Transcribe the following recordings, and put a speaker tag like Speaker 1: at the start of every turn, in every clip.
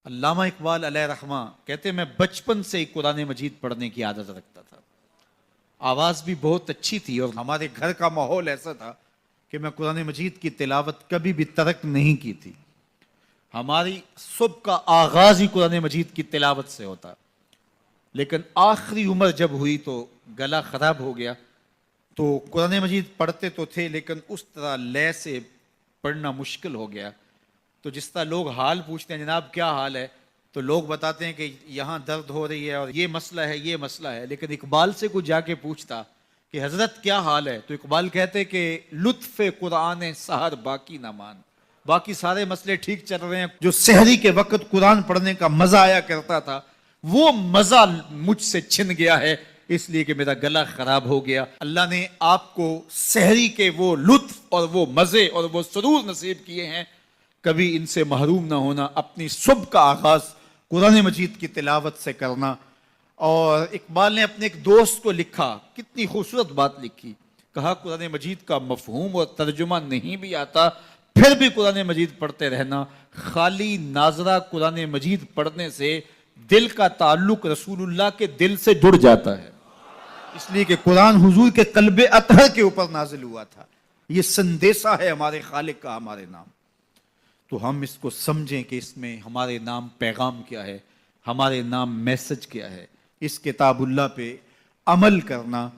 Speaker 1: علامہ اقبال علیہ رحمہ کہتے ہیں میں بچپن سے ہی قرآن مجید پڑھنے کی عادت رکھتا تھا. آواز بھی بہت اچھی تھی اور ہمارے گھر کا ماحول ایسا تھا کہ میں قرآن مجید کی تلاوت کبھی بھی ترک نہیں کی تھی. ہماری صبح کا آغاز ہی قرآن مجید کی تلاوت سے ہوتا. لیکن آخری عمر جب ہوئی تو گلا خراب ہو گیا تو قرآن مجید پڑھتے تو تھے لیکن اس طرح لے سے پڑھنا مشکل ہو گیا. تو جس طرح لوگ حال پوچھتے ہیں جناب کیا حال ہے تو لوگ بتاتے ہیں کہ یہاں درد ہو رہی ہے اور یہ مسئلہ ہے یہ مسئلہ ہے. لیکن اقبال سے کوئی جا کے پوچھتا کہ حضرت کیا حال ہے تو اقبال کہتے کہ لطف قرآن سحر باقی نہ مان. باقی سارے مسئلے ٹھیک چل رہے ہیں. جو سحری کے وقت قرآن پڑھنے کا مزہ آیا کرتا تھا وہ مزہ مجھ سے چھن گیا ہے اس لیے کہ میرا گلا خراب ہو گیا. اللہ نے آپ کو سحری کے وہ لطف اور وہ مزے اور وہ سرور نصیب کیے ہیں. کبھی ان سے محروم نہ ہونا. اپنی صبح کا آغاز قرآن مجید کی تلاوت سے کرنا. اور اقبال نے اپنے ایک دوست کو لکھا, کتنی خوبصورت بات لکھی. کہا قرآن مجید کا مفہوم اور ترجمہ نہیں بھی آتا پھر بھی قرآن مجید پڑھتے رہنا. خالی ناظرہ قرآن مجید پڑھنے سے دل کا تعلق رسول اللہ کے دل سے جڑ جاتا ہے. اس لیے کہ قرآن حضور کے قلب اطہر کے اوپر نازل ہوا تھا. یہ سندیسہ ہے ہمارے خالق کا ہمارے نام. تو ہم اس کو سمجھیں کہ اس میں ہمارے نام پیغام کیا ہے, ہمارے نام میسج کیا ہے. اس کتاب اللہ پہ عمل کرنا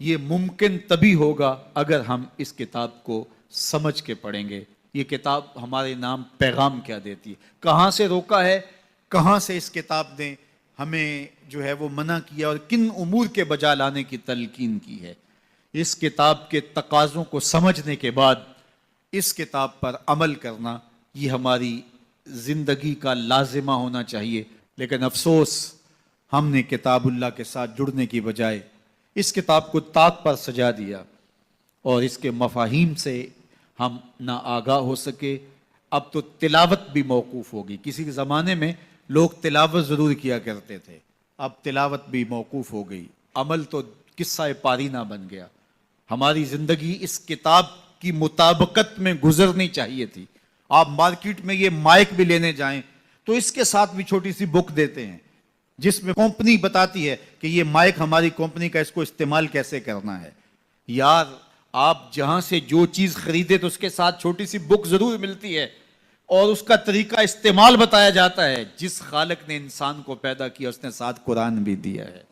Speaker 1: یہ ممکن تبھی ہوگا اگر ہم اس کتاب کو سمجھ کے پڑھیں گے. یہ کتاب ہمارے نام پیغام کیا دیتی ہے, کہاں سے روکا ہے, کہاں سے اس کتاب نے ہمیں جو ہے وہ منع کیا اور کن امور کے بجا لانے کی تلقین کی ہے. اس کتاب کے تقاضوں کو سمجھنے کے بعد اس کتاب پر عمل کرنا یہ ہماری زندگی کا لازمہ ہونا چاہیے. لیکن افسوس ہم نے کتاب اللہ کے ساتھ جڑنے کی بجائے اس کتاب کو طاق پر سجا دیا اور اس کے مفاہیم سے ہم نہ آگاہ ہو سکے. اب تو تلاوت بھی موقوف ہوگی. کسی زمانے میں لوگ تلاوت ضرور کیا کرتے تھے, اب تلاوت بھی موقوف ہو گئی. عمل تو قصہ پارینہ بن گیا. ہماری زندگی اس کتاب کی مطابقت میں گزرنی چاہیے تھی. آپ مارکیٹ میں یہ مائک بھی لینے جائیں تو اس کے ساتھ بھی چھوٹی سی بک دیتے ہیں جس میں کمپنی بتاتی ہے کہ یہ مائک ہماری کمپنی کا, اس کو استعمال کیسے کرنا ہے. یار آپ جہاں سے جو چیز خریدے تو اس کے ساتھ چھوٹی سی بک ضرور ملتی ہے اور اس کا طریقہ استعمال بتایا جاتا ہے. جس خالق نے انسان کو پیدا کیا اس نے ساتھ قرآن بھی دیا ہے.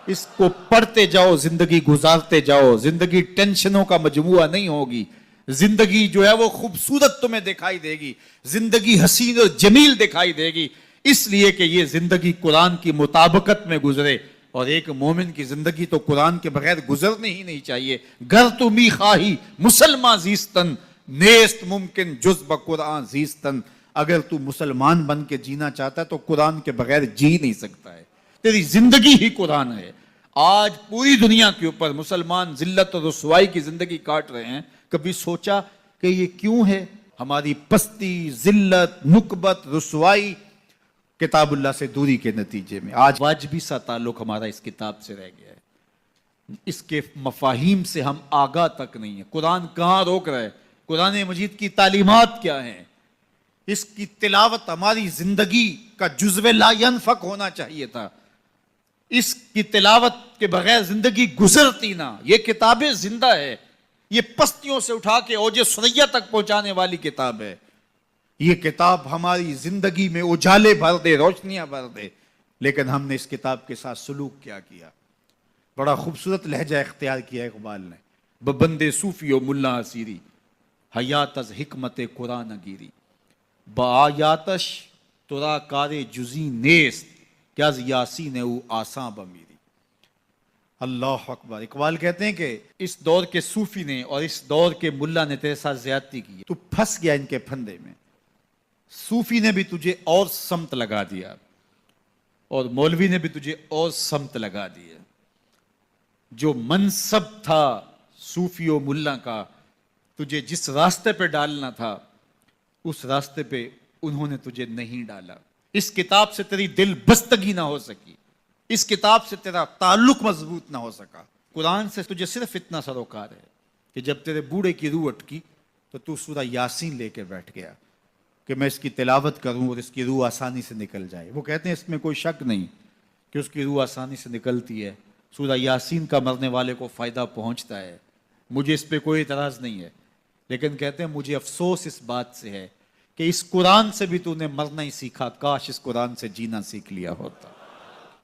Speaker 1: اس کو پڑھتے جاؤ, زندگی گزارتے جاؤ. زندگی ٹینشنوں کا مجموعہ نہیں ہوگی. زندگی جو ہے وہ خوبصورت تمہیں دکھائی دے گی. زندگی حسین اور جمیل دکھائی دے گی اس لیے کہ یہ زندگی قرآن کی مطابقت میں گزرے. اور ایک مومن کی زندگی تو قرآن کے بغیر گزرنی ہی نہیں چاہیے. گر تو می خواہی مسلمان زیستن نیست ممکن جز بقرآن زیستن. اگر تو مسلمان بن کے جینا چاہتا ہے تو قرآن کے بغیر جی نہیں سکتا ہے. تیری زندگی ہی قرآن ہے. آج پوری دنیا کے اوپر مسلمان ذلت اور رسوائی کی زندگی کاٹ رہے ہیں. کبھی سوچا کہ یہ کیوں ہے؟ ہماری پستی, ذلت, نکبت, رسوائی کتاب اللہ سے دوری کے نتیجے میں. آج واجبی سا تعلق ہمارا اس کتاب سے رہ گیا ہے. اس کے مفاہیم سے ہم آگاہ تک نہیں ہیں. قرآن کہاں روک رہا ہے, قرآن مجید کی تعلیمات کیا ہیں. اس کی تلاوت ہماری زندگی کا جزو لا ینفک ہونا چاہیے تھا. اس کی تلاوت کے بغیر زندگی گزرتی نہ. یہ کتابیں زندہ ہے. یہ پستیوں سے اٹھا کے اوج ثریا تک پہنچانے والی کتاب ہے. یہ کتاب ہماری زندگی میں اجالے بھر دے, روشنیاں بھر دے. لیکن ہم نے اس کتاب کے ساتھ سلوک کیا کیا. بڑا خوبصورت لہجہ اختیار کیا اقبال نے. ببندے صوفی و ملا اسیری حیات از حکمت قرآن گیری بآیاتش ترا کار جزی نیست کیا از یاسین او آساں بمیری. اللہ اکبر. اقبال کہتے ہیں کہ اس دور کے صوفی نے اور اس دور کے ملا نے تیرے ساتھ زیادتی کی. تو پھنس گیا ان کے پھندے میں. صوفی نے بھی تجھے اور سمت لگا دیا اور مولوی نے بھی تجھے اور سمت لگا دیا. جو منصب تھا صوفی و ملا کا, تجھے جس راستے پہ ڈالنا تھا اس راستے پہ انہوں نے تجھے نہیں ڈالا. اس کتاب سے تیری دل بستگی نہ ہو سکی. اس کتاب سے تیرا تعلق مضبوط نہ ہو سکا. قرآن سے تجھے صرف اتنا سروکار ہے کہ جب تیرے بوڑھے کی روح اٹکی تو تو سورہ یاسین لے کے بیٹھ گیا. کہ میں اس کی تلاوت کروں اور اس کی روح آسانی سے نکل جائے. وہ کہتے ہیں اس میں کوئی شک نہیں کہ اس کی روح آسانی سے نکلتی ہے. سورہ یاسین کا مرنے والے کو فائدہ پہنچتا ہے, مجھے اس پہ کوئی اعتراض نہیں ہے, لیکن کہتے ہیں مجھے افسوس اس بات سے ہے کہ اس قرآن سے بھی تو نے مرنا ہی سیکھا, کاش اس قرآن سے جینا سیکھ لیا ہوتا.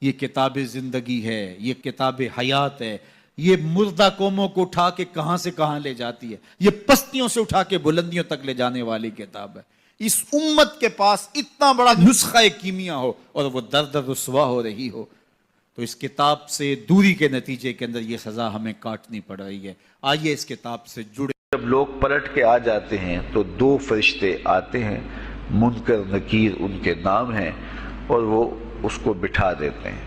Speaker 1: یہ کتاب زندگی ہے, یہ کتاب حیات ہے, یہ مردہ قوموں کو اٹھا کے کہاں سے کہاں لے جاتی ہے, یہ پستیوں سے اٹھا کے بلندیوں تک لے جانے والی کتاب ہے. اس امت کے پاس اتنا بڑا نسخہ کیمیا ہو اور وہ در در رسوا ہو رہی ہو, تو اس کتاب سے دوری کے نتیجے کے اندر یہ سزا ہمیں کاٹنی پڑ رہی ہے. آئیے اس کتاب سے جڑے.
Speaker 2: جب لوگ پلٹ کے آ جاتے ہیں تو 2 فرشتے آتے ہیں, منکر نکیر ان کے نام ہیں, اور وہ اس کو بٹھا دیتے ہیں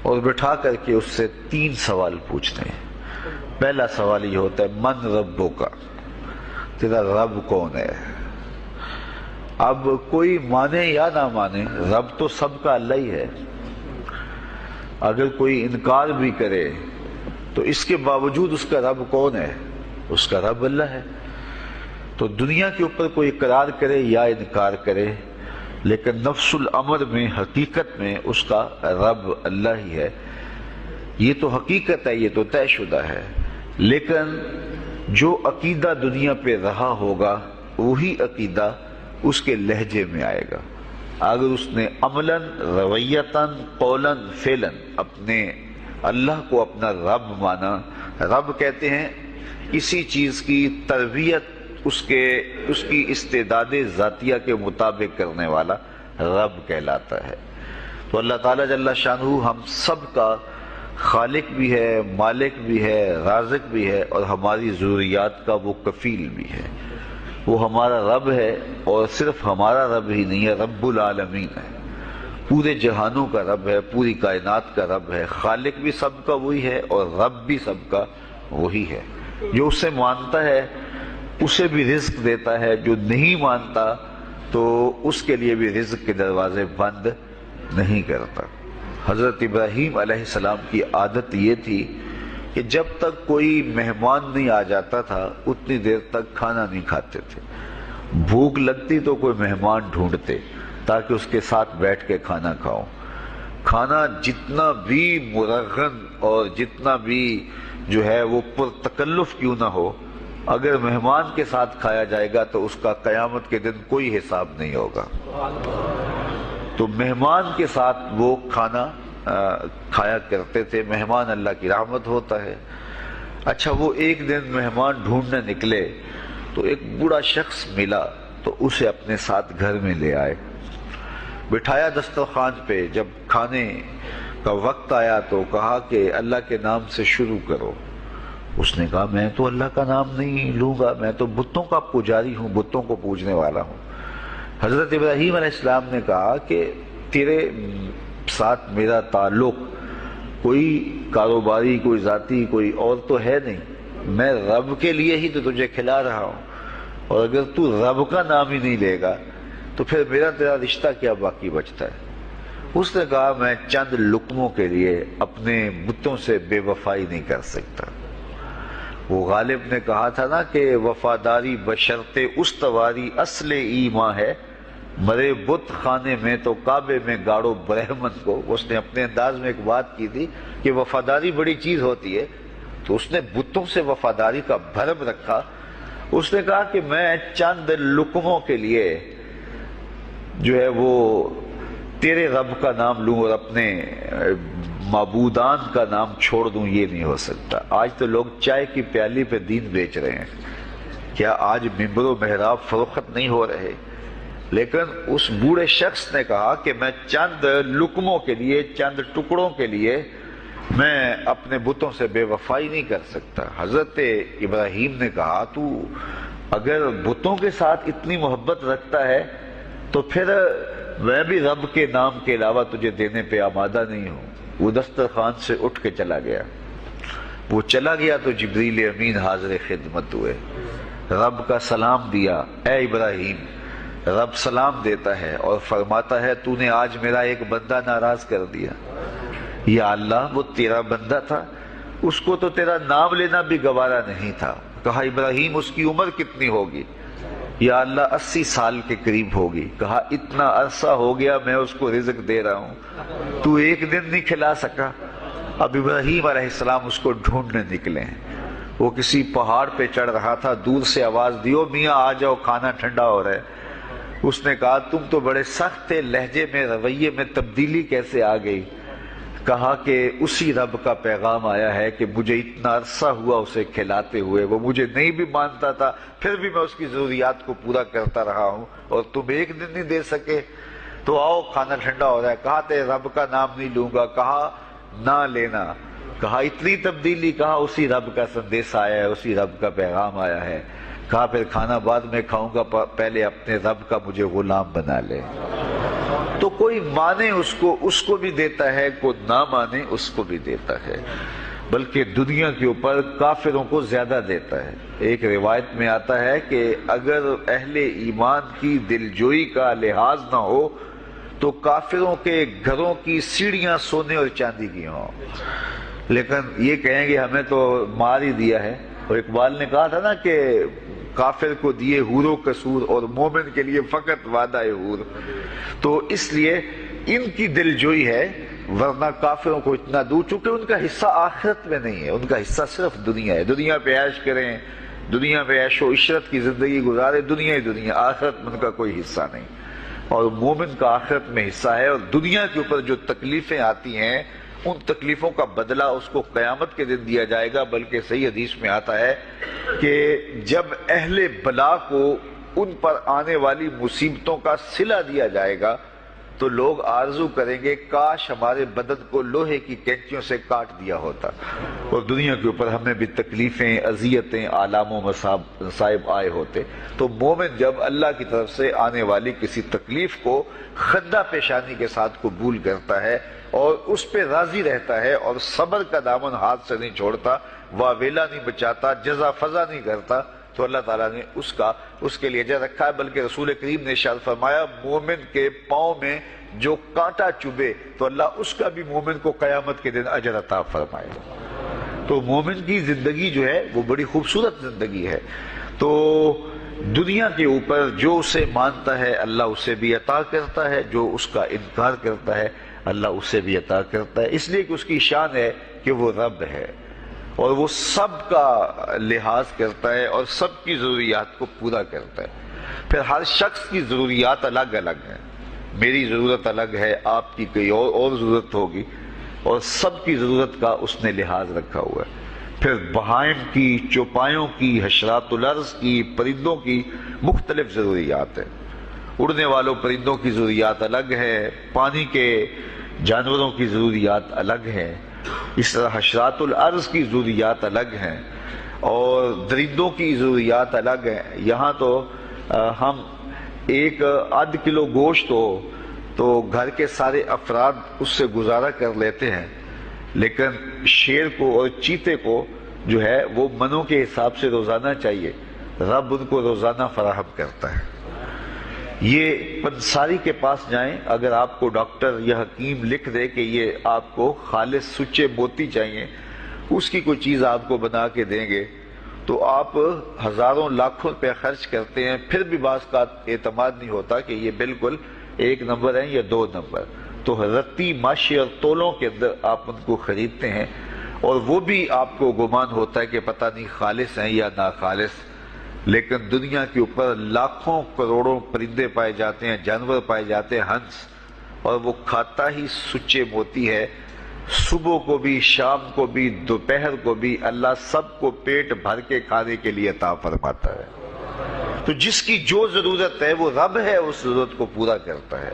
Speaker 2: اور بٹھا کر کے اس سے 3 سوال پوچھتے ہیں. پہلا سوال یہ ہوتا ہے من ربک, تیرا رب کون ہے؟ اب کوئی مانے یا نہ مانے, رب تو سب کا اللہ ہی ہے. اگر کوئی انکار بھی کرے تو اس کے باوجود اس کا رب کون ہے؟ اس کا رب اللہ ہے. تو دنیا کے اوپر کوئی اقرار کرے یا انکار کرے, لیکن نفس الامر میں حقیقت میں اس کا رب اللہ ہی ہے. یہ تو حقیقت ہے, یہ تو طے شدہ ہے. لیکن جو عقیدہ دنیا پہ رہا ہوگا وہی عقیدہ اس کے لہجے میں آئے گا. اگر اس نے عملاً رویتاً قولاً فعلاً اپنے اللہ کو اپنا رب مانا, رب کہتے ہیں کسی چیز کی تربیت اس کی استعداد ذاتیہ کے مطابق کرنے والا رب کہلاتا ہے. تو اللہ تعالیٰ جل شانہ ہم سب کا خالق بھی ہے, مالک بھی ہے, رازق بھی ہے, اور ہماری ضروریات کا وہ کفیل بھی ہے. وہ ہمارا رب ہے, اور صرف ہمارا رب ہی نہیں ہے, رب العالمین ہے, پورے جہانوں کا رب ہے, پوری کائنات کا رب ہے. خالق بھی سب کا وہی ہے اور رب بھی سب کا وہی ہے. جو اسے مانتا ہے اسے بھی رزق دیتا ہے, جو نہیں مانتا تو اس کے لیے بھی رزق کے دروازے بند نہیں کرتا. حضرت ابراہیم علیہ السلام کی عادت یہ تھی کہ جب تک کوئی مہمان نہیں آ جاتا تھا اتنی دیر تک کھانا نہیں کھاتے تھے. بھوک لگتی تو کوئی مہمان ڈھونڈتے تاکہ اس کے ساتھ بیٹھ کے کھانا کھاؤ. کھانا جتنا بھی مرغن اور جتنا بھی جو ہے وہ پرتکلف کیوں نہ ہو, اگر مہمان کے ساتھ کھایا جائے گا تو اس کا قیامت کے دن کوئی حساب نہیں ہوگا. تو مہمان کے ساتھ وہ کھانا کھایا کرتے تھے. مہمان اللہ کی رحمت ہوتا ہے. اچھا, وہ ایک دن مہمان ڈھونڈنے نکلے تو ایک بوڑھا شخص ملا تو اسے اپنے ساتھ گھر میں لے آئے, بٹھایا دسترخوان پہ. جب کھانے کا وقت آیا تو کہا کہ اللہ کے نام سے شروع کرو. اس نے کہا میں تو اللہ کا نام نہیں لوں گا, میں تو بتوں کا پجاری ہوں, بتوں کو پوجنے والا ہوں. حضرت ابراہیم علیہ السلام نے کہا کہ تیرے ساتھ میرا تعلق کوئی کاروباری, کوئی ذاتی, کوئی اور تو ہے نہیں. میں رب کے لیے ہی تو تجھے کھلا رہا ہوں, اور اگر تو رب کا نام ہی نہیں لے گا تو پھر میرا تیرا رشتہ کیا باقی بچتا ہے. اس نے کہا میں چند لقموں کے لیے اپنے بتوں سے بے وفائی نہیں کر سکتا. وہ غالب نے کہا تھا نا کہ وفاداری بشرط استواری اصل ایمان ہے, مرے بت خانے میں تو کعبے میں گاڑو برہمن کو. اس نے اپنے انداز میں ایک بات کی تھی کہ وفاداری بڑی چیز ہوتی ہے, تو اس نے بتوں سے وفاداری کا بھرم رکھا. اس نے کہا کہ میں چند لقموں کے لیے جو ہے وہ تیرے رب کا نام لوں اور اپنے معبودان کا نام چھوڑ دوں, یہ نہیں ہو سکتا. آج تو لوگ چائے کی پیالی پہ دین بیچ رہے ہیں, کیا آج ممبر و محراب فروخت نہیں ہو رہے؟ لیکن اس بوڑھے شخص نے کہا کہ میں چند لقموں کے لیے, چند ٹکڑوں کے لیے میں اپنے بتوں سے بے وفائی نہیں کر سکتا. حضرت ابراہیم نے کہا تو اگر بتوں کے ساتھ اتنی محبت رکھتا ہے تو پھر میں بھی رب کے نام کے علاوہ تجھے دینے پہ آمادہ نہیں ہوں. وہ دسترخوان سے اٹھ کے چلا گیا. وہ چلا گیا تو جبریل امین حاضر خدمت ہوئے, رب کا سلام دیا. اے ابراہیم, رب سلام دیتا ہے اور فرماتا ہے تو نے آج میرا ایک بندہ ناراض کر دیا. یا اللہ, وہ تیرا بندہ تھا, اس کو تو تیرا نام لینا بھی گوارا نہیں تھا. کہا ابراہیم اس کی عمر کتنی ہوگی؟ یا اللہ 80 سال کے قریب ہوگی. کہا اتنا عرصہ ہو گیا میں اس کو رزق دے رہا ہوں، تو ایک دن نہیں کھلا سکا. اب ابراہیم علیہ السلام اس کو ڈھونڈنے نکلے ہیں. وہ کسی پہاڑ پہ چڑھ رہا تھا، دور سے آواز دیو میاں آ جاؤ کھانا ٹھنڈا ہو رہا ہے. اس نے کہا تم تو بڑے سخت تھے، لہجے میں رویے میں تبدیلی کیسے آ گئی؟ کہا کہ اسی رب کا پیغام آیا ہے کہ مجھے اتنا عرصہ ہوا اسے کھلاتے ہوئے، وہ مجھے نہیں بھی مانتا تھا، پھر بھی میں اس کی ضروریات کو پورا کرتا رہا ہوں، اور تم ایک دن نہیں دے سکے، تو آؤ کھانا ٹھنڈا ہو رہا ہے. کہا تے رب کا نام نہیں لوں گا. کہا نہ لینا. کہا اتنی تبدیلی؟ کہا اسی رب کا سندیش آیا ہے، اسی رب کا پیغام آیا ہے. کہا پھر کھانا بعد میں کھاؤں گا، پہلے اپنے رب کا مجھے غلام بنا لے. تو کوئی مانے اس کو بھی دیتا ہے، کوئی نہ مانے اس کو بھی دیتا ہے، بلکہ دنیا کے اوپر کافروں کو زیادہ دیتا ہے. ایک روایت میں آتا ہے کہ اگر اہل ایمان کی دلجوئی کا لحاظ نہ ہو تو کافروں کے گھروں کی سیڑھیاں سونے اور چاندی کی ہوں، لیکن یہ کہیں گے ہمیں تو مار ہی دیا ہے. اور اقبال نے کہا تھا نا کہ کافر کو دیے حور و قصور اور مومن کے لیے فقط وعدہ حور. تو اس لیے ان کی دلجوئی ہے، ورنہ کافروں کو اتنا دور، چونکہ ان کا حصہ آخرت میں نہیں ہے، ان کا حصہ صرف دنیا ہے. دنیا پہ عیش کریں، دنیا پہ عیش و عشرت کی زندگی گزارے، دنیا ہی دنیا، آخرت میں ان کا کوئی حصہ نہیں. اور مومن کا آخرت میں حصہ ہے. اور دنیا کے اوپر جو تکلیفیں آتی ہیں ان تکلیفوں کا بدلہ اس کو قیامت کے دن دیا جائے گا. بلکہ صحیح حدیث میں آتا ہے کہ جب اہل بلا کو ان پر آنے والی مصیبتوں کا صلہ دیا جائے گا تو لوگ آرزو کریں گے کاش ہمارے بدن کو لوہے کی کینچیوں سے کاٹ دیا ہوتا، اور دنیا کے اوپر ہمیں بھی تکلیفیں، اذیتیں، آلام و مصائب آئے ہوتے. تو مومن جب اللہ کی طرف سے آنے والی کسی تکلیف کو خندہ پیشانی کے ساتھ قبول کرتا ہے اور اس پہ راضی رہتا ہے اور صبر کا دامن ہاتھ سے نہیں چھوڑتا، واویلا نہیں بچاتا، جزا فضا نہیں کرتا، تو اللہ تعالیٰ نے اس کے لیے اجر رکھا ہے. بلکہ رسول کریم نے ارشاد فرمایا مومن کے پاؤں میں جو کانٹا چبھے تو اللہ اس کا بھی مومن کو قیامت کے دن اجر عطا فرمائے. تو مومن کی زندگی جو ہے وہ بڑی خوبصورت زندگی ہے. تو دنیا کے اوپر جو اسے مانتا ہے اللہ اسے بھی عطا کرتا ہے، جو اس کا انکار کرتا ہے اللہ اسے بھی عطا کرتا ہے، اس لیے کہ اس کی شان ہے کہ وہ رب ہے اور وہ سب کا لحاظ کرتا ہے اور سب کی ضروریات کو پورا کرتا ہے. پھر ہر شخص کی ضروریات الگ الگ ہیں. میری ضرورت الگ ہے، آپ کی کوئی اور ضرورت ہوگی، اور سب کی ضرورت کا اس نے لحاظ رکھا ہوا ہے. پھر بہائم کی، چوپایوں کی، حشرات الارض کی، پرندوں کی مختلف ضروریات ہیں. اڑنے والوں پرندوں کی ضروریات الگ ہے، پانی کے جانوروں کی ضروریات الگ ہیں، اس طرح حشرات الارض کی ضروریات الگ ہیں اور درندوں کی ضروریات الگ ہیں. یہاں تو ہم ایک آدھ کلو گوشت ہو تو گھر کے سارے افراد اس سے گزارا کر لیتے ہیں، لیکن شیر کو اور چیتے کو جو ہے وہ منوں کے حساب سے روزانہ چاہیے. رب ان کو روزانہ فراہم کرتا ہے. یہ پنساری کے پاس جائیں، اگر آپ کو ڈاکٹر یا حکیم لکھ دے کہ یہ آپ کو خالص سچے موتی چاہیے، اس کی کوئی چیز آپ کو بنا کے دیں گے تو آپ ہزاروں لاکھوں روپے خرچ کرتے ہیں، پھر بھی بعض کا اعتماد نہیں ہوتا کہ یہ بالکل 1 نمبر ہے یا 2 نمبر. تو رتی ماشی اور تولوں کے اندر آپ ان کو خریدتے ہیں اور وہ بھی آپ کو گمان ہوتا ہے کہ پتہ نہیں خالص ہیں یا ناخالص. لیکن دنیا کے اوپر لاکھوں کروڑوں پرندے پائے جاتے ہیں، جانور پائے جاتے ہیں، ہنس، اور وہ کھاتا ہی سچے موتی ہے. صبح کو بھی، شام کو بھی، دوپہر کو بھی اللہ سب کو پیٹ بھر کے کھانے کے لیے عطا فرماتا ہے. تو جس کی جو ضرورت ہے وہ رب ہے، اس ضرورت کو پورا کرتا ہے.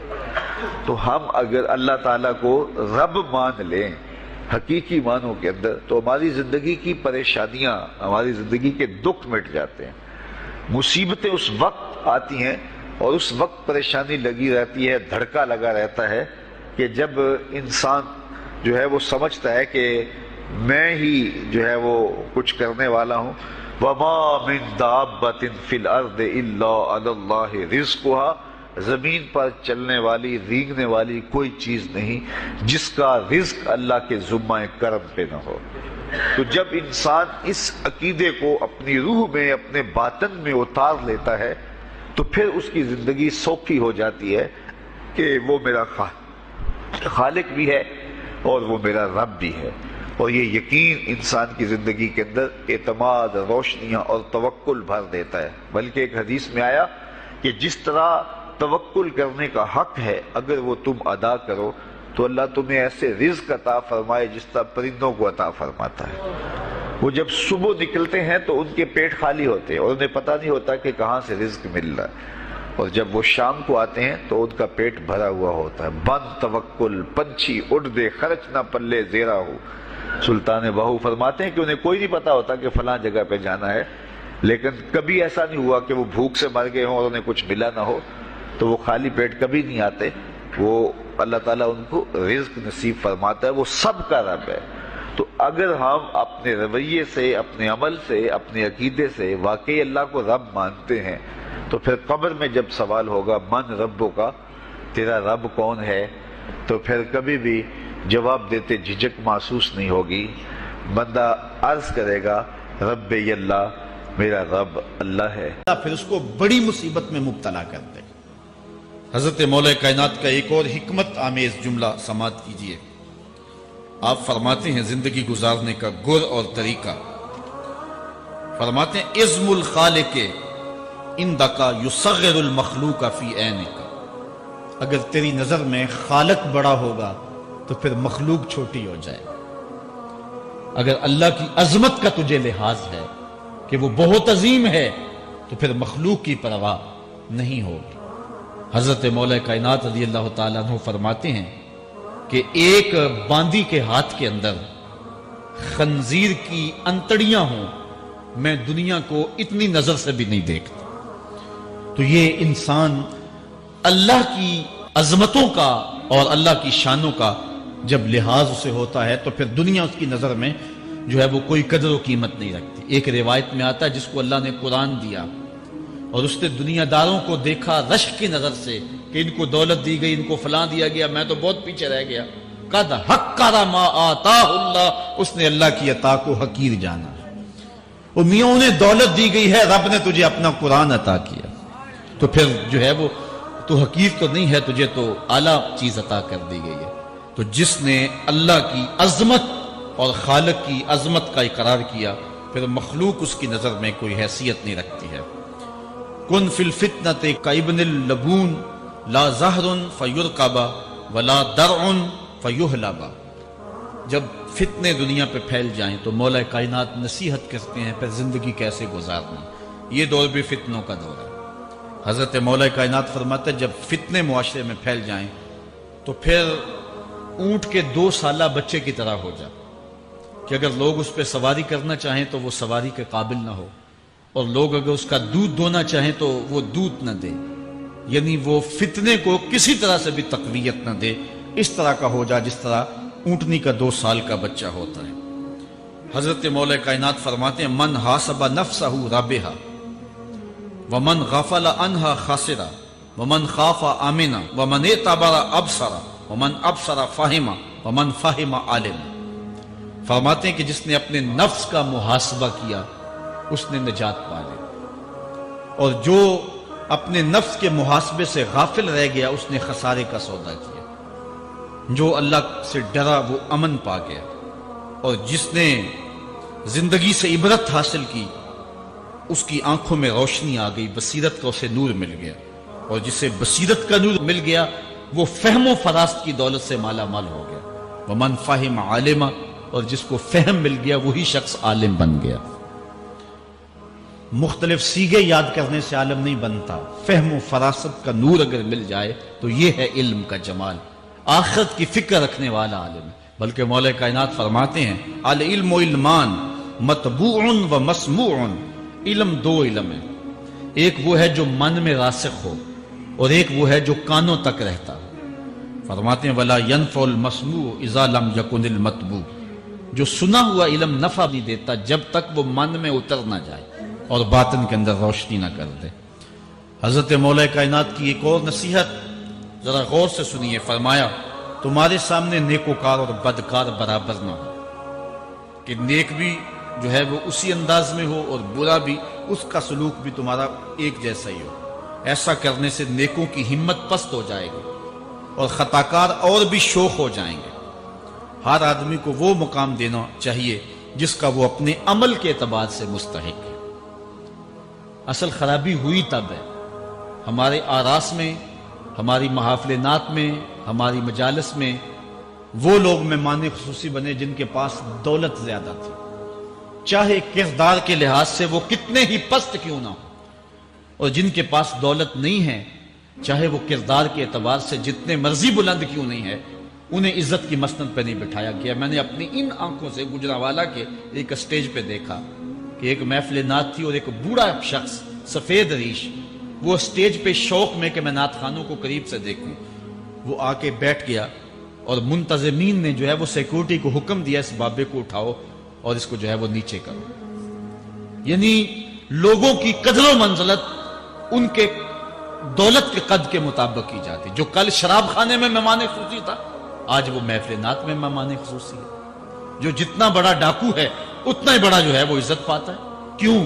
Speaker 2: تو ہم اگر اللہ تعالیٰ کو رب مان لیں حقیقی معنوں کے اندر تو ہماری زندگی کی پریشانیاں، ہماری زندگی کے دکھ مٹ جاتے ہیں. مصیبتیں اس وقت آتی ہیں اور اس وقت پریشانی لگی رہتی ہے، دھڑکا لگا رہتا ہے کہ جب انسان جو ہے وہ سمجھتا ہے کہ میں ہی جو ہے وہ کچھ کرنے والا ہوں. وَمَا مِن دَابَّةٍ فِي الْأَرْضِ إِلَّا عَلَى اللَّهِ رِزْقُهَا، زمین پر چلنے والی، ریگنے والی کوئی چیز نہیں جس کا رزق اللہ کے ذمہ کرم پہ نہ ہو. تو جب انسان اس عقیدے کو اپنی روح میں، اپنے باطن میں اتار لیتا ہے تو پھر اس کی زندگی سوکھی ہو جاتی ہے کہ وہ میرا خالق بھی ہے اور وہ میرا رب بھی ہے. اور یہ یقین انسان کی زندگی کے اندر اعتماد، روشنیاں اور توکل بھر دیتا ہے. بلکہ ایک حدیث میں آیا کہ جس طرح توکل کرنے کا حق ہے اگر وہ تم ادا کرو تو اللہ تمہیں ایسے رزق عطا فرمائے جس طرح پرندوں کو عطا فرماتا ہے. وہ جب صبح نکلتے ہیں تو ان کے پیٹ خالی ہوتے ہیں اور انہیں پتہ نہیں ہوتا کہ کہاں سے رزق مل رہا ہے، اور جب وہ شام کو آتے ہیں تو ان کا پیٹ بھرا ہوا ہوتا ہے. بند توکل پنچھی اڑ دے خرچ نہ پلے زیرا ہو. سلطان باہو فرماتے ہیں کہ انہیں کوئی نہیں پتا ہوتا کہ فلاں جگہ پہ جانا ہے، لیکن کبھی ایسا نہیں ہوا کہ وہ بھوک سے مر گئے ہوں اور انہیں کچھ ملا نہ ہو، تو وہ خالی پیٹ کبھی نہیں آتے. وہ اللہ تعالیٰ ان کو رزق نصیب فرماتا ہے، وہ سب کا رب ہے. تو اگر ہم اپنے رویے سے، اپنے عمل سے، اپنے عقیدے سے واقعی اللہ کو رب مانتے ہیں تو پھر قبر میں جب سوال ہوگا من ربوں کا، تیرا رب کون ہے، تو پھر کبھی بھی جواب دیتے جھجک محسوس نہیں ہوگی. بندہ عرض کرے گا رب اللہ، میرا رب اللہ ہے.
Speaker 1: پھر اس کو بڑی مصیبت میں مبتلا کر دے. حضرت مولا کائنات کا ایک اور حکمت آمیز جملہ سماعت کیجیے. آپ فرماتے ہیں زندگی گزارنے کا گر اور طریقہ، فرماتے ہیں عزم الخالق اندکا یصغر المخلوق فی عینک. اگر تیری نظر میں خالق بڑا ہوگا تو پھر مخلوق چھوٹی ہو جائے. اگر اللہ کی عظمت کا تجھے لحاظ ہے کہ وہ بہت عظیم ہے تو پھر مخلوق کی پرواہ نہیں ہوگی. حضرت مولا کائنات رضی اللہ تعالیٰ عنہ فرماتے ہیں کہ ایک باندی کے ہاتھ کے اندر خنزیر کی انتڑیاں ہوں، میں دنیا کو اتنی نظر سے بھی نہیں دیکھتا. تو یہ انسان اللہ کی عظمتوں کا اور اللہ کی شانوں کا جب لحاظ اسے ہوتا ہے تو پھر دنیا اس کی نظر میں جو ہے وہ کوئی قدر و قیمت نہیں رکھتی. ایک روایت میں آتا ہے جس کو اللہ نے قرآن دیا اور اس نے دنیا داروں کو دیکھا رشک کی نظر سے کہ ان کو دولت دی گئی، ان کو فلاں دیا گیا، میں تو بہت پیچھے رہ گیا. قد حقر ما آتاہ اللہ، اس نے اللہ کی عطا کو حقیر جانا. وہ میاں انہیں دولت دی گئی ہے، رب نے تجھے اپنا قرآن عطا کیا تو پھر جو ہے وہ تو حقیر تو نہیں ہے، تجھے تو اعلیٰ چیز عطا کر دی گئی ہے. تو جس نے اللہ کی عظمت اور خالق کی عظمت کا اقرار کیا پھر مخلوق اس کی نظر میں کوئی حیثیت نہیں رکھتی ہے. کن فی الفتنۃ کابن اللبون لا زہر فیرکب ولا درع فیحلب. جب فتنے دنیا پہ پھیل جائیں تو مولا کائنات نصیحت کرتے ہیں پھر زندگی کیسے گزارنا. یہ دور بھی فتنوں کا دور ہے. حضرت مولا کائنات فرماتے ہیں جب فتنے معاشرے میں پھیل جائیں تو پھر اونٹ کے 2 سالہ بچے کی طرح ہو جا کہ اگر لوگ اس پہ سواری کرنا چاہیں تو وہ سواری کے قابل نہ ہو، اور لوگ اگر اس کا دودھ دونا چاہیں تو وہ دودھ نہ دے. یعنی وہ فتنے کو کسی طرح سے بھی تقویت نہ دے، اس طرح کا ہو جا جس طرح اونٹنی کا 2 سال کا بچہ ہوتا ہے. حضرت مولا کائنات فرماتے ہیں من حاسب نفسہ رابحا ومن غفل عنہا خاسرا ومن خاف آمنا ومن اعتبر ابصر ومن ابصر فہم ومن فہم عالم. فرماتے ہیں کہ جس نے اپنے نفس کا محاسبہ کیا اس نے نجات پا لی، اور جو اپنے نفس کے محاسبے سے غافل رہ گیا اس نے خسارے کا سودا کیا. جو اللہ سے ڈرا وہ امن پا گیا، اور جس نے زندگی سے عبرت حاصل کی اس کی آنکھوں میں روشنی آ گئی، بصیرت کا اسے نور مل گیا، اور جسے بصیرت کا نور مل گیا وہ فہم و فراست کی دولت سے مالا مال ہو گیا. ومن فہم عالما، اور جس کو فہم مل گیا وہی شخص عالم بن گیا. مختلف سیغے یاد کرنے سے عالم نہیں بنتا، فہم و فراست کا نور اگر مل جائے تو یہ ہے علم کا جمال. آخرت کی فکر رکھنے والا عالم. بلکہ مولا کائنات فرماتے ہیں العلم علمان مطبوع و مسموع. علم 2 علم ہے، ایک وہ ہے جو من میں راسخ ہو اور ایک وہ ہے جو کانوں تک رہتا. فرماتے ہیں ولا ينفع المسموع اذا لم يكن المطبوع. جو سنا ہوا علم نفع نہیں دیتا جب تک وہ من میں اتر نہ جائے اور باطن کے اندر روشنی نہ کر دے. حضرت مولا کائنات کی ایک اور نصیحت ذرا غور سے سنیے. فرمایا تمہارے سامنے نیکوکار اور بدکار برابر نہ ہو، کہ نیک بھی جو ہے وہ اسی انداز میں ہو اور برا بھی، اس کا سلوک بھی تمہارا ایک جیسا ہی ہو. ایسا کرنے سے نیکوں کی ہمت پست ہو جائے گی اور خطاکار اور بھی شوخ ہو جائیں گے۔ ہر آدمی کو وہ مقام دینا چاہیے جس کا وہ اپنے عمل کے اعتبار سے مستحق ہے۔ اصل خرابی ہوئی تب ہے ہمارے آراس میں، ہماری محافل نعت میں، ہماری مجالس میں وہ لوگ مہمان خصوصی بنے جن کے پاس دولت زیادہ تھی، چاہے کردار کے لحاظ سے وہ کتنے ہی پست کیوں نہ ہو، اور جن کے پاس دولت نہیں ہے چاہے وہ کردار کے اعتبار سے جتنے مرضی بلند کیوں نہیں ہے، انہیں عزت کی مسند پہ نہیں بٹھایا گیا۔ میں نے اپنی ان آنکھوں سے گجرانوالہ کے ایک اسٹیج پہ دیکھا کہ ایک محفل نعت تھی اور ایک بوڑھا شخص سفید ریش، وہ اسٹیج پہ شوق میں کہ میں نعت خانوں کو قریب سے دیکھوں، وہ آ کے بیٹھ گیا اور منتظمین نے جو ہے وہ سیکورٹی کو حکم دیا اس بابے کو اٹھاؤ اور اس کو جو ہے وہ نیچے کرو۔ یعنی لوگوں کی قدر و منزلت ان کے دولت کے قد کے مطابق کی جاتی۔ جو کل شراب خانے میں مہمان خصوصی تھا آج وہ محفل نعت میں مہمان خصوصی ہے۔ جو جتنا بڑا ڈاکو ہے اتنا ہی بڑا جو ہے وہ عزت پاتا ہے۔ کیوں؟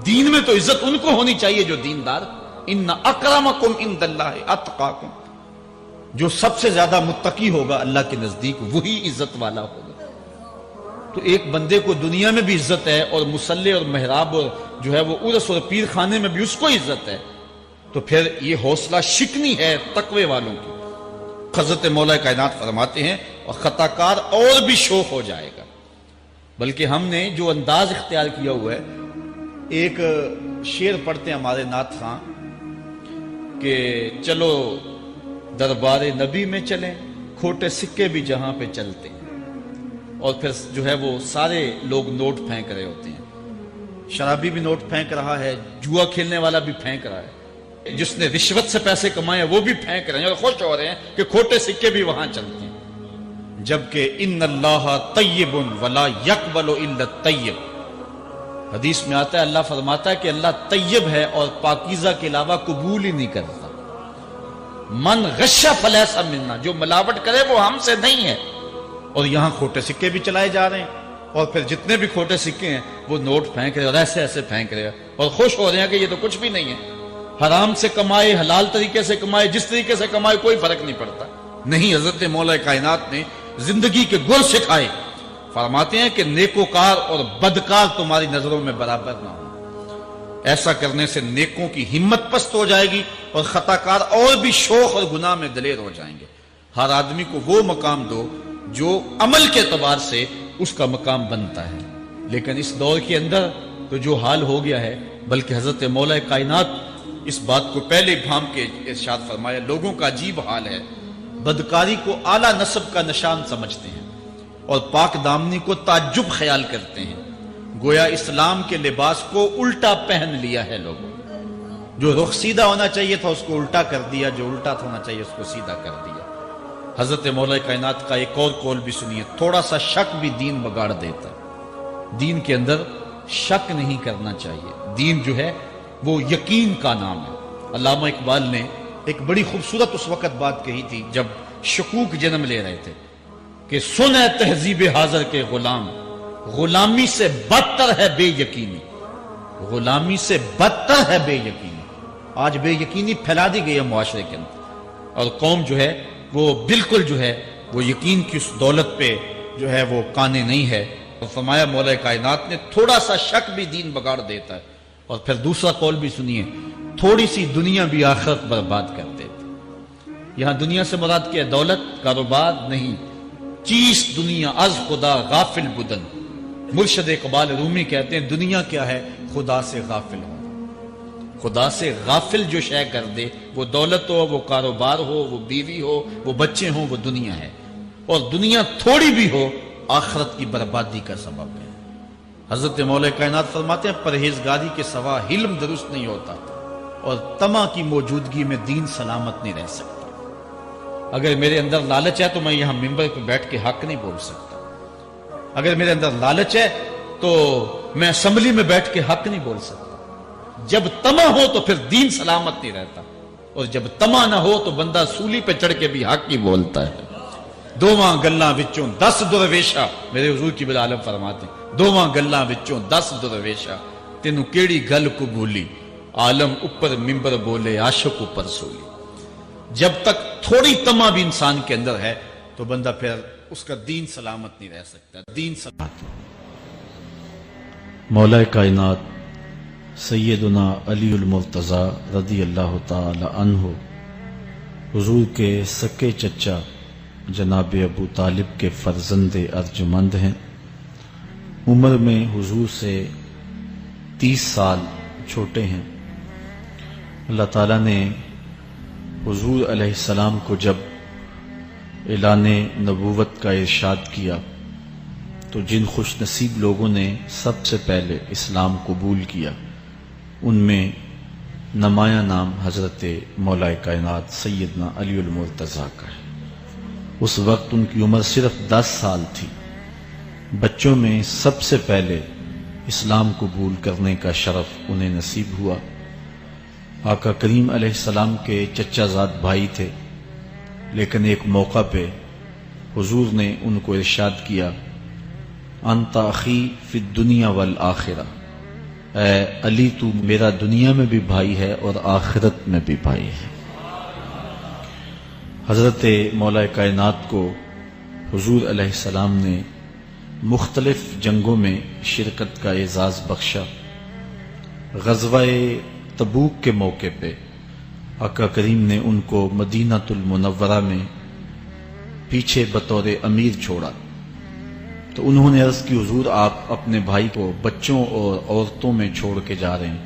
Speaker 1: دین میں تو عزت ان کو ہونی چاہیے جو دیندار۔ ان اکرمکم عند اللہ اتقاکم، جو سب سے زیادہ متقی ہوگا اللہ کے نزدیک وہی عزت والا ہوگا۔ تو ایک بندے کو دنیا میں بھی عزت ہے اور مصلی اور محراب اور جو ہے وہ عرس اور پیر خانے میں بھی اس کو عزت ہے، تو پھر یہ حوصلہ شکنی ہے تقوی والوں کی۔ حضرت مولا کائنات فرماتے ہیں اور خطا کار اور بھی شوخ ہو جائے گا۔ بلکہ ہم نے جو انداز اختیار کیا ہوا ہے، ایک شعر پڑھتے ہیں ہمارے نعت خاں کہ چلو دربار نبی میں چلیں، کھوٹے سکے بھی جہاں پہ چلتے ہیں، اور پھر جو ہے وہ سارے لوگ نوٹ پھینک رہے ہوتے ہیں۔ شرابی بھی نوٹ پھینک رہا ہے، جوا کھیلنے والا بھی پھینک رہا ہے، جس نے رشوت سے پیسے کمائے وہ بھی پھینک رہے ہیں اور خوش ہو رہے ہیں کہ کھوٹے سکے بھی وہاں چلتے ہیں۔ جبکہ ان اللہ طیب ولا یقبل الا الطیب، حدیث میں آتا ہے اللہ فرماتا ہے کہ اللہ طیب ہے اور پاکیزہ کے علاوہ قبول ہی نہیں کرتا۔ من غش فلیس منا، جو ملاوٹ کرے وہ ہم سے نہیں ہے۔ اور یہاں کھوٹے سکے بھی چلائے جا رہے ہیں، اور پھر جتنے بھی کھوٹے سکے ہیں وہ نوٹ پھینک رہے اور ایسے ایسے پھینک رہے اور خوش ہو رہے ہیں کہ یہ تو کچھ بھی نہیں ہے۔ حرام سے کمائے، حلال طریقے سے کمائے، جس طریقے سے کمائے کوئی فرق نہیں پڑتا۔ نہیں، حضرت مولا کائنات نے زندگی کے گر سکھائے، فرماتے ہیں کہ نیکوکار اور بدکار تمہاری نظروں میں برابر نہ ہو۔ ایسا کرنے سے نیکوں کی ہمت پست ہو جائے گی اور خطاکار اور بھی شوخ اور گناہ میں دلیر ہو جائیں گے۔ ہر آدمی کو وہ مقام دو جو عمل کے اعتبار سے اس کا مقام بنتا ہے۔ لیکن اس دور کے اندر تو جو حال ہو گیا ہے، بلکہ حضرت مولا کائنات اس بات کو پہلے بھام کے ارشاد فرمایا، لوگوں کا عجیب حال ہے، بدکاری کو اعلیٰ نسب کا نشان سمجھتے ہیں اور پاک دامنی کو تعجب خیال کرتے ہیں، گویا اسلام کے لباس کو الٹا پہن لیا ہے لوگوں۔ جو رخ سیدھا ہونا چاہیے تھا اس کو الٹا کر دیا، جو الٹا ہونا چاہیے اس کو سیدھا کر دیا۔ حضرت مولا کائنات کا ایک اور قول بھی سنیے، تھوڑا سا شک بھی دین بگاڑ دیتا ہے۔ دین کے اندر شک نہیں کرنا چاہیے، دین جو ہے وہ یقین کا نام ہے۔ علامہ اقبال نے ایک بڑی خوبصورت اس وقت بات کہی تھی جب شکوک جنم لے رہے تھے کہ سن اے تہذیب حاضر کے غلام، غلامی سے بدتر ہے بے یقینی، غلامی سے بدتر ہے بے یقینی۔ آج بے یقینی پھیلا دی گئی ہے معاشرے کے اندر، اور قوم جو ہے وہ بالکل جو ہے وہ یقین کی اس دولت پہ جو ہے وہ قانے نہیں ہے۔ اور فرمایا مولا کائنات نے تھوڑا سا شک بھی دین بگاڑ دیتا ہے۔ اور پھر دوسرا قول بھی سنیے، تھوڑی سی دنیا بھی آخرت برباد کر دیتی۔ یہاں دنیا سے مراد کیا ہے؟ دولت، کاروبار نہیں، چیز دنیا از خدا غافل بدن۔ مرشد اقبال رومی کہتے ہیں دنیا کیا ہے؟ خدا سے غافل ہو۔ خدا سے غافل جو شے کر دے، وہ دولت ہو، وہ کاروبار ہو، وہ بیوی ہو، وہ بچے ہوں، وہ دنیا ہے۔ اور دنیا تھوڑی بھی ہو آخرت کی بربادی کا سبب ہے۔ حضرت مولا کائنات فرماتے ہیں پرہیزگاری کے سوا علم درست نہیں ہوتا اور طمع کی موجودگی میں دین سلامت نہیں رہ سکتا۔ اگر میرے اندر لالچ ہے تو میں یہاں ممبر پہ بیٹھ کے حق نہیں بول سکتا۔ اگر میرے اندر لالچ ہے تو میں اسمبلی میں بیٹھ کے حق نہیں بول سکتا۔ جب طمع ہو تو پھر دین سلامت نہیں رہتا، اور جب طمع نہ ہو تو بندہ سولی پہ چڑھ کے بھی حق ہی بولتا ہے۔ دوواں گلاں وچوں 10 درویشا، میرے حضور کی بالعالم فرماتے ہیں، دوواں گلاں وچوں 10 درویشا، تینوں کیڑی گل قبولی، عالم اوپر ممبر بولے عاشق اوپر سولی. جب تک تھوڑی تما بھی انسان کے اندر ہے تو بندہ پھر اس کا دین سلامت نہیں رہ سکتا. دین سلامت.
Speaker 3: مولا کائنات سیدنا علی المرتضی رضی اللہ تعالی عنہ حضور کے سکے چچا جناب ابو طالب کے فرزند ارجمند ہیں. عمر میں حضور سے 30 سال چھوٹے ہیں. اللہ تعالیٰ نے حضور علیہ السلام کو جب اعلان نبوت کا ارشاد کیا تو جن خوش نصیب لوگوں نے سب سے پہلے اسلام قبول کیا ان میں نمایاں نام حضرت مولا کائنات سیدنا علی المرتضی کا ہے. اس وقت ان کی عمر صرف 10 سال تھی. بچوں میں سب سے پہلے اسلام قبول کرنے کا شرف انہیں نصیب ہوا. آقا کریم علیہ السلام کے چچا زاد بھائی تھے، لیکن ایک موقع پہ حضور نے ان کو ارشاد کیا انت اخی فی الدنیا والآخرہ، اے علی تو میرا دنیا میں بھی بھائی ہے اور آخرت میں بھی بھائی ہے. حضرت مولا کائنات کو حضور علیہ السلام نے مختلف جنگوں میں شرکت کا اعزاز بخشا. غزوہ تبوک کے موقع پہ آقا کریم نے ان کو مدینہ المنورہ میں پیچھے بطور امیر چھوڑا تو انہوں نے عرض کی حضور آپ اپنے بھائی کو بچوں اور عورتوں میں چھوڑ کے جا رہے ہیں.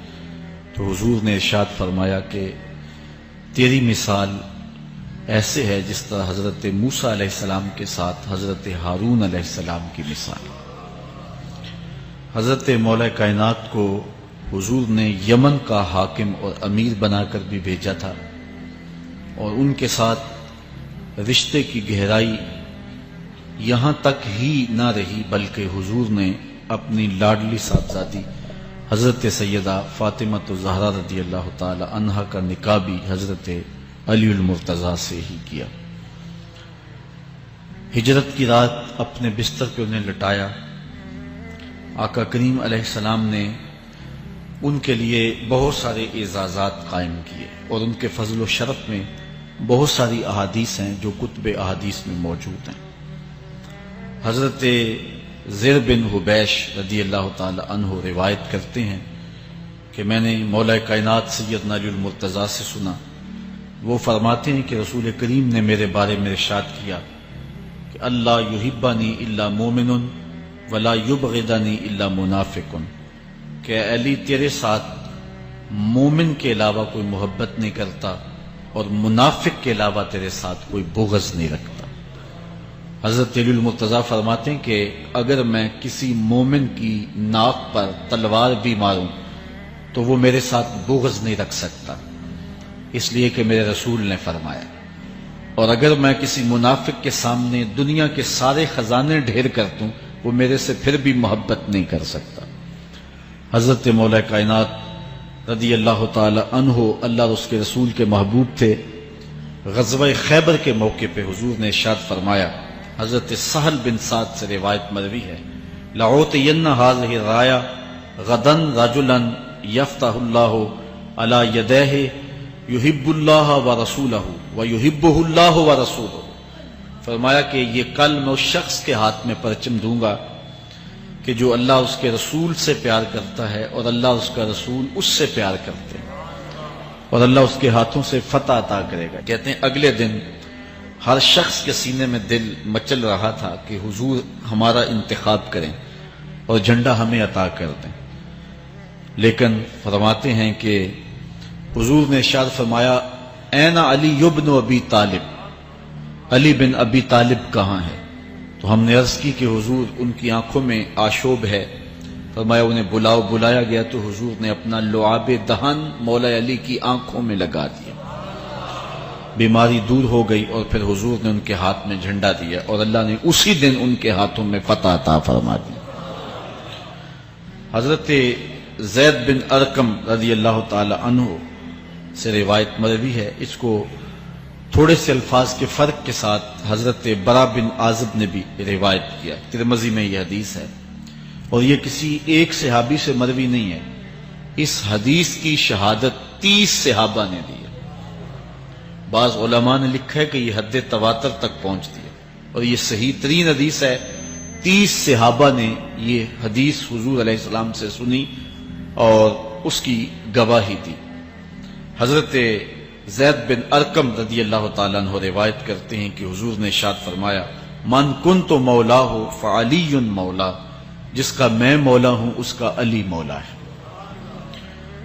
Speaker 3: تو حضور نے ارشاد فرمایا کہ تیری مثال ایسے ہے جس طرح حضرت موسیٰ علیہ السلام کے ساتھ حضرت ہارون علیہ السلام کی مثال. حضرت مولا کائنات کو حضور نے یمن کا حاکم اور امیر بنا کر بھی بھیجا تھا اور ان کے ساتھ رشتے کی گہرائی یہاں تک ہی نہ رہی بلکہ حضور نے اپنی لاڈلی صاحبزادی حضرت سیدہ فاطمہ الزہرا رضی اللہ تعالی عنہا کا نکاح بھی حضرت علی المرتضی سے ہی کیا. ہجرت کی رات اپنے بستر پہ انہیں لٹایا. آقا کریم علیہ السلام نے ان کے لیے بہت سارے اعزازات قائم کیے اور ان کے فضل و شرف میں بہت ساری احادیث ہیں جو کتب احادیث میں موجود ہیں. حضرت زیر بن حبیش رضی اللہ تعالی عنہ روایت کرتے ہیں کہ میں نے مولا کائنات سیدنا علی المرتضی سے سنا. وہ فرماتے ہیں کہ رسول کریم نے میرے بارے میں ارشاد کیا کہ اللہ یحبنی الا مومن ولا یبغضنی الا منافق، کہ علی تیرے ساتھ مومن کے علاوہ کوئی محبت نہیں کرتا اور منافق کے علاوہ تیرے ساتھ کوئی بغض نہیں رکھتا. حضرت علی المرتضی فرماتے ہیں کہ اگر میں کسی مومن کی ناک پر تلوار بھی ماروں تو وہ میرے ساتھ بغض نہیں رکھ سکتا، اس لیے کہ میرے رسول نے فرمایا. اور اگر میں کسی منافق کے سامنے دنیا کے سارے خزانے ڈھیر کر دوں وہ میرے سے پھر بھی محبت نہیں کر سکتا. حضرت مولا کائنات رضی اللہ تعالی عنہ اللہ اور اس کے رسول کے محبوب تھے. غزوہ خیبر کے موقع پہ حضور نے ارشاد فرمایا، حضرت سہل بن سعد سے روایت مروی ہے، لَأُعْطِيَنَّ هَذِهِ الرَّايَةَ غَدًا رَجُلًا يَفْتَحُ اللَّهُ عَلَى يَدَيْهِ يُحِبُّ اللَّهَ وَرَسُولَهُ وَيُحِبُّهُ اللَّهُ وَرَسُولُهُ. فرمایا کہ یہ کل میں اس شخص کے ہاتھ میں پرچم دوں گا کہ جو اللہ اس کے رسول سے پیار کرتا ہے اور اللہ اس کا رسول اس سے پیار کرتے ہیں، اور اللہ اس کے ہاتھوں سے فتح عطا کرے گا. کہتے ہیں اگلے دن ہر شخص کے سینے میں دل مچل رہا تھا کہ حضور ہمارا انتخاب کریں اور جھنڈا ہمیں عطا کر دیں. لیکن فرماتے ہیں کہ حضور نے ارشاد فرمایا، این علی ابن ابی طالب، علی بن ابی طالب کہاں ہے؟ تو ہم نے عرض کی کہ حضور ان کی آنکھوں میں آشوب ہے. فرمایا انہیں بلاؤ. بلایا گیا تو حضور نے اپنا لعاب دہن مولا علی کی آنکھوں میں لگا دیا. بیماری دور ہو گئی اور پھر حضور نے ان کے ہاتھ میں جھنڈا دیا اور اللہ نے اسی دن ان کے ہاتھوں میں فتح عطا فرما دی. حضرت زید بن ارقم رضی اللہ تعالی عنہ سے روایت مروی ہے. اس کو تھوڑے سے الفاظ کے فرق کے ساتھ حضرت برا بن عازب نے بھی روایت کیا. ترمذی میں یہ حدیث ہے اور یہ کسی ایک صحابی سے مروی نہیں ہے اس حدیث کی شہادت 30 صحابہ نے دی ہے۔ بعض علماء نے لکھا ہے کہ یہ حد تواتر تک پہنچتی ہے، اور یہ صحیح ترین حدیث ہے۔ 30 صحابہ نے یہ حدیث حضور علیہ السلام سے سنی اور اس کی گواہی دی۔ حضرت زید بن ارقم رضی اللہ تعالیٰ عنہ روایت کرتے ہیں کہ حضور نے ارشاد فرمایا، من کنت مولا ہو فعلی مولا، جس کا میں مولا ہوں اس کا علی مولا ہے۔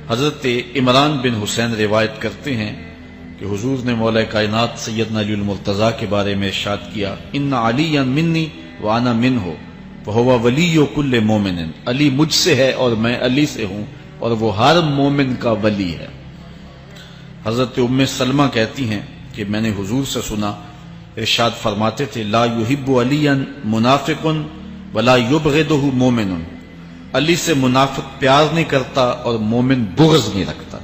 Speaker 3: حضرت عمران بن حسین روایت کرتے ہیں کہ حضور نے مولا کائنات سیدنا علی المرتضیٰ کے بارے میں ارشاد کیا، ان علی منی وانا منہ فہو ولی کل مومن، علی مجھ سے ہے اور میں علی سے ہوں، اور وہ ہر مومن کا ولی ہے۔ حضرت ام سلمہ کہتی ہیں کہ میں نے حضور سے سنا، ارشاد فرماتے تھے، لا یحب علی منافق ولا یبغضہ مومن، علی سے منافق پیار نہیں کرتا اور مومن بغض نہیں رکھتا۔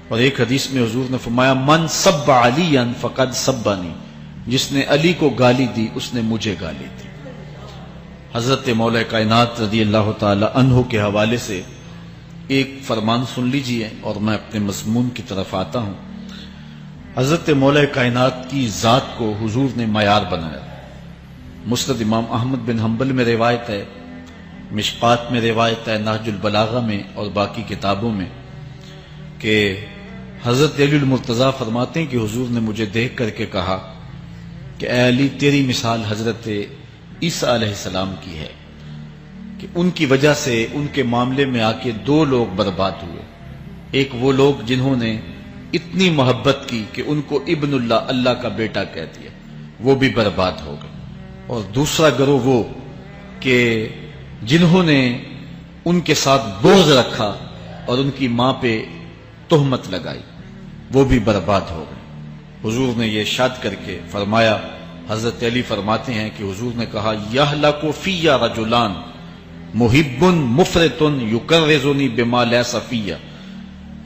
Speaker 3: اور ایک حدیث میں حضور نے فرمایا، من سب علی فقد سبنی، جس نے علی کو گالی دی اس نے مجھے گالی دی۔ حضرت مولا کائنات رضی اللہ تعالی عنہ کے حوالے سے ایک فرمان سن لیجئے اور میں اپنے مضمون کی طرف آتا ہوں۔ حضرت مولا کائنات کی ذات کو حضور نے معیار بنایا۔ مسند امام احمد بن حنبل میں روایت ہے، مشکات میں روایت ہے، نہج البلاغہ میں اور باقی کتابوں میں، کہ حضرت علی المرتضیٰ فرماتے ہیں کہ حضور نے مجھے دیکھ کر کے کہا کہ اے علی، تیری مثال حضرت عیسیٰ علیہ السلام کی ہے کہ ان کی وجہ سے ان کے معاملے میں آ کے 2 لوگ برباد ہوئے۔ ایک وہ لوگ جنہوں نے اتنی محبت کی کہ ان کو ابن اللہ، اللہ کا بیٹا کہہ دیا، وہ بھی برباد ہو گئے، اور دوسرا گروہ وہ کہ جنہوں نے ان کے ساتھ بغض رکھا اور ان کی ماں پہ تہمت لگائی، وہ بھی برباد ہو گئے۔ حضور نے یہ ارشاد کر کے فرمایا، حضرت علی فرماتے ہیں کہ حضور نے کہا، یہلک فی رجلان محب مفرط یکرزنی بما لیس فی،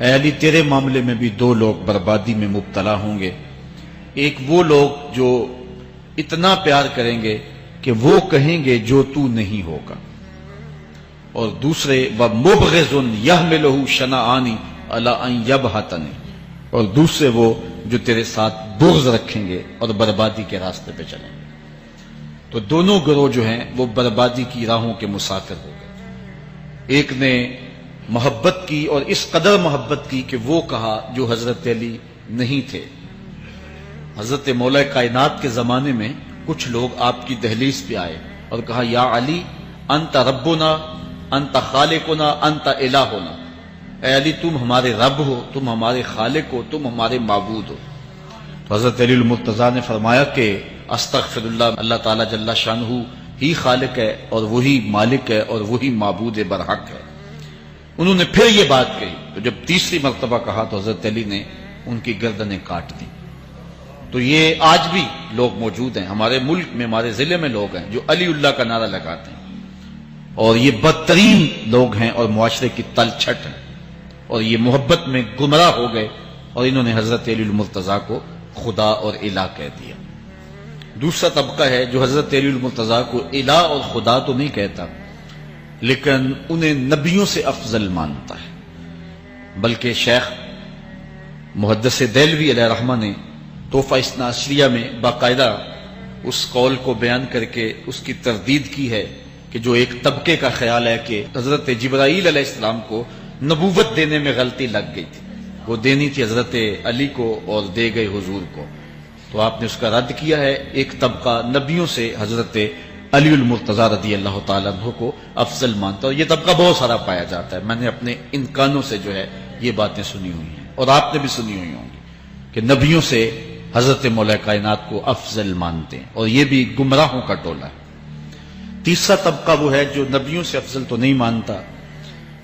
Speaker 3: اے علی تیرے معاملے میں بھی 2 لوگ بربادی میں مبتلا ہوں گے۔ ایک وہ لوگ جو اتنا پیار کریں گے کہ وہ کہیں گے جو تو نہیں ہوگا، اور دوسرے ومبغض یحملہ شنآنی علی ان یبہتنی، اور دوسرے وہ جو تیرے ساتھ بغض رکھیں گے اور بربادی کے راستے پہ چلیں گے۔ تو دونوں گروہ جو ہیں وہ بربادی کی راہوں کے مسافر ہو گئے۔ ایک نے محبت کی اور اس قدر محبت کی کہ وہ کہا جو حضرت علی نہیں تھے۔ حضرت مولا کائنات کے زمانے میں کچھ لوگ آپ کی دہلیز پہ آئے اور کہا، یا علی انت ربنا انت خالقنا انت الہنا، اے علی تم ہمارے رب ہو، تم ہمارے خالق ہو، تم ہمارے معبود ہو۔ تو حضرت علی المرتضیٰ نے فرمایا کہ استغفر اللہ، اللہ تعالیٰ جل شانہ ہی خالق ہے اور وہی مالک ہے اور وہی معبود برحق ہے۔ انہوں نے پھر یہ بات کہی، تو جب تیسری مرتبہ کہا تو حضرت علی نے ان کی گردنیں کاٹ دی۔ تو یہ آج بھی لوگ موجود ہیں ہمارے ملک میں، ہمارے ضلع میں لوگ ہیں جو علی اللہ کا نعرہ لگاتے ہیں، اور یہ بدترین لوگ ہیں اور معاشرے کی تلچھٹ ہیں، اور یہ محبت میں گمراہ ہو گئے اور انہوں نے حضرت علی المرتضیٰ کو خدا اور الہ کہہ دیا۔ دوسرا طبقہ ہے جو حضرت علی المرتضیٰ کو الہ اور خدا تو نہیں کہتا، لیکن انہیں نبیوں سے افضل مانتا ہے۔ بلکہ شیخ محدث دہلوی علیہ رحمہ نے تحفہ اثنا عشریہ میں باقاعدہ اس قول کو بیان کر کے اس کی تردید کی ہے کہ جو ایک طبقے کا خیال ہے کہ حضرت جبرائیل علیہ السلام کو نبوت دینے میں غلطی لگ گئی تھی، وہ دینی تھی حضرت علی کو اور دے گئے حضور کو، تو آپ نے اس کا رد کیا ہے۔ ایک طبقہ نبیوں سے حضرت علی المرتضیٰ رضی اللہ تعالیٰ عنہ کو افضل مانتا ہے، اور یہ طبقہ بہت سارا پایا جاتا ہے۔ میں نے اپنے ان کانوں سے جو ہے یہ باتیں سنی ہوئی ہیں، اور آپ نے بھی سنی ہوئی ہوں گی کہ نبیوں سے حضرت مولا کائنات کو افضل مانتے ہیں، اور یہ بھی گمراہوں کا ٹولہ ہے۔ تیسرا طبقہ وہ ہے جو نبیوں سے افضل تو نہیں مانتا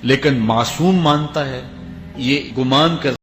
Speaker 3: لیکن معصوم مانتا ہے، یہ گمان کر